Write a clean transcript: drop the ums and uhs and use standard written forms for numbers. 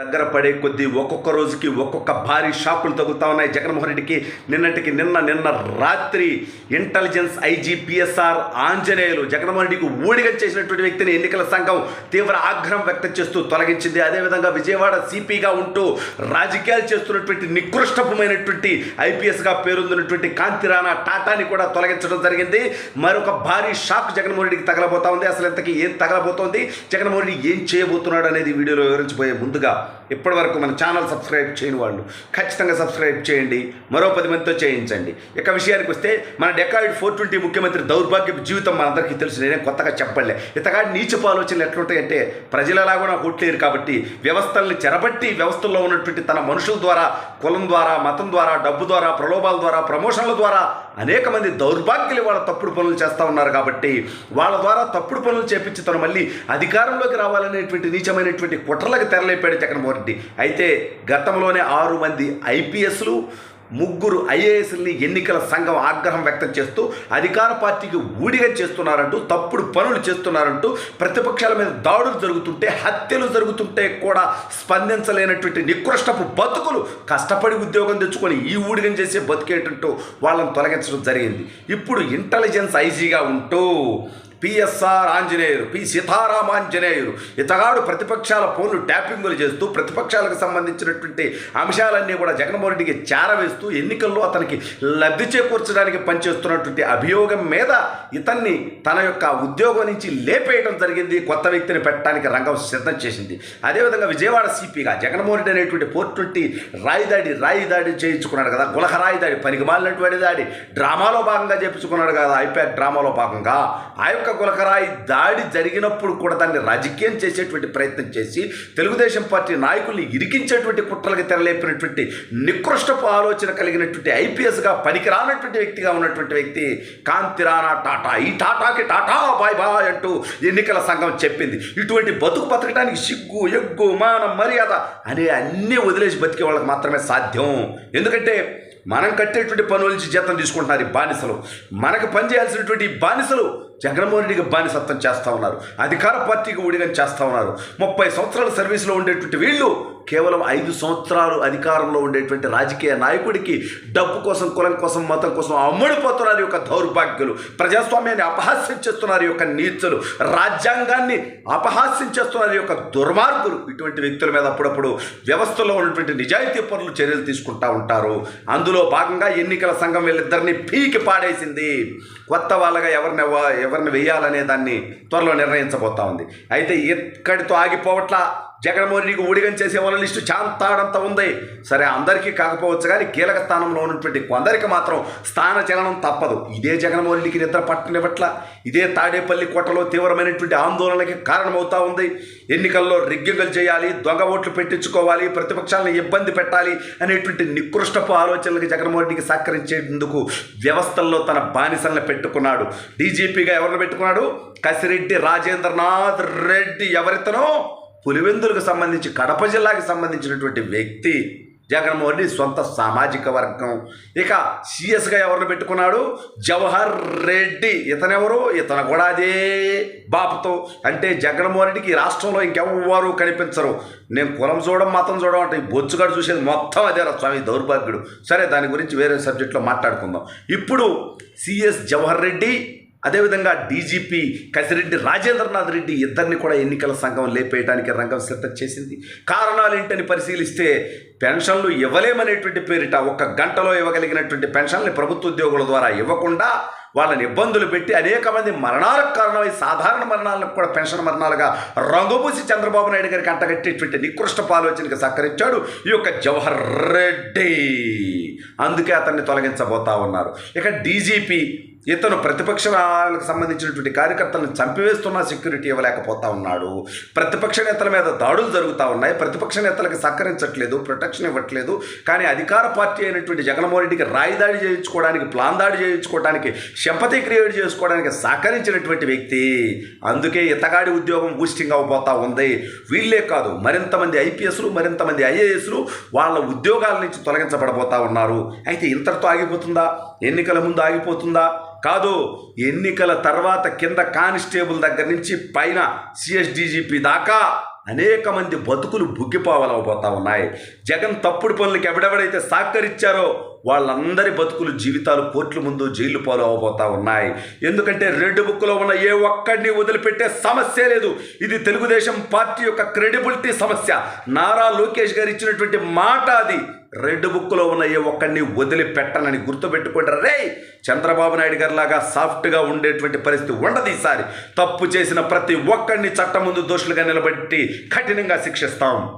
దగ్గర పడే కొద్దీ ఒక్కొక్క రోజుకి ఒక్కొక్క భారీ షాకులు తగులుతా ఉన్నాయి జగన్మోహన్ రెడ్డికి. నిన్న రాత్రి intelligence IG PSR Anjaneyulu Jaganmohan రెడ్డికి ఊడిగం చేసినటువంటి వ్యక్తిని ఎన్నికల సంఘం తీవ్ర ఆగ్రహం వ్యక్తం చేస్తూ తొలగించింది. అదేవిధంగా విజయవాడ సిపిగా ఉంటూ రాజకీయాలు చేస్తున్నటువంటి నికృష్టమైనటువంటి ఐపీఎస్గా పేరొందినటువంటి కాంతిరాణా టాటాని కూడా తొలగించడం జరిగింది. మరొక భారీ షాక్ జగన్మోహన్ రెడ్డికి తగలబోతా ఉంది. అసలు ఇంతకీ ఏం తగలబోతోంది, జగన్మోహన్ రెడ్డి ఏం చేయబోతున్నాడు అనేది వీడియోలో వివరించబోయే ముందుగా ఇప్పటి వరకు మన ఛానల్ సబ్స్క్రైబ్ చేయని వాళ్ళు ఖచ్చితంగా సబ్స్క్రైబ్ చేయండి, మరో 10 మందితో చేయించండి. ఇక విషయానికి వస్తే మన డెకాయిడ్ 420 ముఖ్యమంత్రి దౌర్భాగ్యపు జీవితం మనందరికీ తెలుసు, నేనే కొత్తగా చెప్పలే. ఇతగాడి నీచపు ఆలోచనలు ఎట్లుంటాయంటే ప్రజలలాగా నాకు కొట్టలేరు కాబట్టి వ్యవస్థల్ని చెరబట్టి వ్యవస్థల్లో ఉన్నటువంటి తన మనుషుల ద్వారా, కులం ద్వారా, మతం ద్వారా, డబ్బు ద్వారా, ప్రలోభాల ద్వారా, ప్రమోషన్ల ద్వారా అనేక మంది దౌర్భాగ్యులు వాళ్ళ తప్పుడు పనులు చేస్తూ ఉన్నారు. కాబట్టి వాళ్ళ ద్వారా తప్పుడు పనులు చేపించి తను మళ్ళీ అధికారంలోకి రావాలనేటువంటి నీచమైనటువంటి కుట్రలకు తెరలేపాడు జగన్మోహన్ రెడ్డి. అయితే గతంలోనే 6 మంది ఐపీఎస్లు, 3 ఐఏఎస్ని ఎన్నికల సంఘం ఆగ్రహం వ్యక్తం చేస్తూ అధికార పార్టీకి ఊడిగా చేస్తున్నారంటూ, తప్పుడు పనులు చేస్తున్నారంటూ, ప్రతిపక్షాల మీద దాడులు జరుగుతుంటే, హత్యలు జరుగుతుంటే కూడా స్పందించలేనటువంటి నికృష్టపు బతుకులు కష్టపడి ఉద్యోగం తెచ్చుకొని ఈ ఊడిగం చేసే బతుకేటంటూ వాళ్ళని తొలగించడం జరిగింది. ఇప్పుడు ఇంటెలిజెన్స్ ఐజీగా ఉంటూ పిఎస్ఆర్ ఆంజనేయులు, సీతారామ ఆంజనేయులు ఇతగాడు ప్రతిపక్షాల ఫోన్లు ట్యాపింగులు చేస్తూ ప్రతిపక్షాలకు సంబంధించినటువంటి అంశాలన్నీ కూడా జగన్మోహన్ రెడ్డికి చేరవేస్తూ ఎన్నికల్లో అతనికి లబ్ధి చేకూర్చడానికి పనిచేస్తున్నటువంటి అభియోగం మీద ఇతన్ని తన యొక్క ఉద్యోగం నుంచి లేపేయడం జరిగింది. కొత్త వ్యక్తిని పెట్టడానికి రంగం సిద్ధం చేసింది. అదేవిధంగా విజయవాడ సిపిగా జగన్మోహన్ రెడ్డి అనేటువంటి 420 రాయిదాడి చేయించుకున్నాడు కదా, గులహరాయి దాడి, పనికి మాలినటువంటి దాడి డ్రామాలో భాగంగా చేయించుకున్నాడు కదా, ఐపాక్ డ్రామాలో భాగంగా. ఆ యొక్క గులకరాయి దాడి జరిగినప్పుడు కూడా దాన్ని రాజకీయం చేసేటువంటి ప్రయత్నం చేసి తెలుగుదేశం పార్టీ నాయకుల్ని ఇరికించేటువంటి కుట్రలకు తెరలేపినటువంటి నికృష్టపు ఆలోచన కలిగినటువంటి ఐపీఎస్గా పనికిరానటువంటి వ్యక్తిగా ఉన్నటువంటి వ్యక్తి కాంతిరాణా టాటా. ఈ టాటాకి టాటా బాయ్ బాయ్ అంటూ ఎన్నికల సంఘం చెప్పింది. ఇటువంటి బతుకు బతకడానికి సిగ్గు, ఎగ్గు, మానం, మర్యాద అనే అన్నీ వదిలేసి బతికే వాళ్ళకి మాత్రమే సాధ్యం. ఎందుకంటే మనం కట్టేటువంటి పనుల నుంచి జీతం తీసుకుంటున్నారు ఈ బానిసలు. మనకు పనిచేయాల్సినటువంటి బానిసలు జగన్మోహన్ రెడ్డికి బానిసత్వం చేస్తూ ఉన్నారు, అధికార పార్టీకి ఊడిగం చేస్తూ ఉన్నారు. 30 సంవత్సరాల సర్వీస్లో ఉండేటువంటి వీళ్ళు కేవలం 5 సంవత్సరాలు అధికారంలో ఉండేటువంటి రాజకీయ నాయకుడికి డబ్బు కోసం, కులం కోసం, మతం కోసం అమ్ముడిపోతున్నారు యొక్క దౌర్భాగ్యులు. ప్రజాస్వామ్యాన్ని అపహాస్యం చేస్తున్నారు యొక్క నీచులు, రాజ్యాంగాన్ని అపహాస్యం చేస్తున్నారు యొక్క దుర్మార్గులు. ఇటువంటి వ్యక్తుల మీద అప్పుడప్పుడు వ్యవస్థలో ఉన్నటువంటి నిజాయితీ పరులు చర్యలు తీసుకుంటూ ఉంటారు. అందులో భాగంగా ఎన్నికల సంఘం వీళ్ళిద్దరిని పీకి పాడేసింది. కొత్త వాళ్ళగా ఎవరిని వేయాలనే దాన్ని త్వరలో నిర్ణయించబోతా ఉంది. అయితే ఇక్కడితో ఆగిపోవట్లా. జగన్మోహన్ రెడ్డికి ఊడిగం చేసే వాళ్ళ లిస్టు చాంతాడంతా ఉంది. సరే, అందరికీ కాకపోవచ్చు కానీ కీలక స్థానంలో ఉన్నటువంటి కొందరికి మాత్రం స్థాన చలనం తప్పదు. ఇదే జగన్మోహన్ రెడ్డికి నిద్ర పట్టనివ్వట్ల. ఇదే తాడేపల్లి కోటలో తీవ్రమైనటువంటి ఆందోళనకి కారణమవుతా ఉంది. ఎన్నికల్లో రిగ్గింగులు చేయాలి, దొంగ ఓట్లు పెట్టించుకోవాలి, ప్రతిపక్షాలను ఇబ్బంది పెట్టాలి అనేటువంటి నికృష్టపు ఆలోచనలకి జగన్మోహన్ రెడ్డికి సహకరించేందుకు వ్యవస్థల్లో తన బానిసలను పెట్టుకున్నాడు. డీజీపీగా ఎవరిని పెట్టుకున్నాడు? కసిరెడ్డి రాజేంద్రనాథ్ రెడ్డి. ఎవరితనో పులివెందులకు సంబంధించి, కడప జిల్లాకి సంబంధించినటువంటి వ్యక్తి. జగన్మోహన్ రెడ్డి సొంత సామాజిక వర్గం. ఇక సిఎస్గా ఎవరిని పెట్టుకున్నాడు? జవహర్ రెడ్డి. ఇతనెవరు? ఇతను కూడా అదే బాపుతో. అంటే జగన్మోహన్ రెడ్డికి ఈ రాష్ట్రంలో ఇంకెవ్వరూ కనిపించరు. నేను కులం చూడడం, మతం చూడడం అంటే బొచ్చుగాడు చూసేది మొత్తం అదే స్వామి దౌర్భాగ్యుడు. సరే, దాని గురించి వేరే సబ్జెక్ట్లో మాట్లాడుకుందాం. ఇప్పుడు సిఎస్ జవహర్ రెడ్డి, అదేవిధంగా డీజీపీ కసిరెడ్డి రాజేంద్రనాథ్ రెడ్డి ఇద్దరిని కూడా ఎన్నికల సంఘం లేపేయడానికి రంగం సిద్ధం చేసింది. కారణాలు ఏంటని పరిశీలిస్తే పెన్షన్లు ఇవ్వలేమనేటువంటి పేరిట 1 గంటలో ఇవ్వగలిగినటువంటి పెన్షన్లు ప్రభుత్వ ఉద్యోగుల ద్వారా ఇవ్వకుండా వాళ్ళని ఇబ్బందులు పెట్టి అనేక మంది మరణాలకు కారణమై సాధారణ మరణాలకు కూడా పెన్షన్ మరణాలుగా రంగుపూసి చంద్రబాబు నాయుడు గారికి అంటగట్టేటువంటి నికృష్టపు ఆలోచనకి సహకరించాడు ఈ యొక్క జవహర్ రెడ్డి. అందుకే అతన్ని తొలగించబోతా ఉన్నారు. ఇక డీజీపీ ఇతను ప్రతిపక్షాలకు సంబంధించినటువంటి కార్యకర్తలను చంపివేస్తున్నా సెక్యూరిటీ ఇవ్వలేకపోతా ఉన్నాడు. ప్రతిపక్ష నేతల మీద దాడులు జరుగుతూ ఉన్నాయి. ప్రతిపక్ష నేతలకు సహకరించట్లేదు, ప్రొటెక్షన్ ఇవ్వట్లేదు. కానీ అధికార పార్టీ అయినటువంటి జగన్మోహన్ రెడ్డికి రాయిదాడి చేయించుకోవడానికి, ప్లాన్ దాడి చేయించుకోవడానికి, సింపతి క్రియేట్ చేసుకోవడానికి సహకరించినటువంటి వ్యక్తి. అందుకే ఇతగాడి ఉద్యోగం బూస్టింగ్ అవబోతా ఉంది. వీళ్ళే కాదు, మరింతమంది ఐపీఎస్లు, మరింతమంది ఐఏఎస్లు వాళ్ళ ఉద్యోగాల నుంచి తొలగించబడబోతా ఉన్నారు. అయితే ఇంతటితో ఆగిపోతుందా? ఎన్నికల ముందు ఆగిపోతుందా? కాదు, ఎన్నికల తర్వాత కింద కానిస్టేబుల్ దగ్గర నుంచి పైన సిఎస్డీజీపీ దాకా అనేక మంది బతుకులు బుగ్గిపావలవబోతా ఉన్నాయి. జగన్ తప్పుడు పనులకు ఎవడెవడైతే సహకరించారో వాళ్ళందరి బతుకులు జీవితాలు కోర్టుల ముందు జైలు పాలు అవబోతా ఉన్నాయి. ఎందుకంటే రెడ్ బుక్లో ఉన్న ఏ ఒక్కడిని వదిలిపెట్టే సమస్య లేదు. ఇది తెలుగుదేశం పార్టీ యొక్క క్రెడిబిలిటీ సమస్య. నారా లోకేష్ గారు ఇచ్చినటువంటి మాట అది. రెడ్ బుక్లో ఉన్న ఏ ఒక్కడిని వదిలిపెట్టనని గుర్తుపెట్టుకోండి. రే, చంద్రబాబు నాయుడు గారి లాగా సాఫ్ట్గా ఉండేటువంటి పరిస్థితి ఉండదు ఈసారి. తప్పు చేసిన ప్రతి ఒక్కడిని చట్టం ముందు దోషులుగా నిలబెట్టి కఠినంగా శిక్షిస్తాం.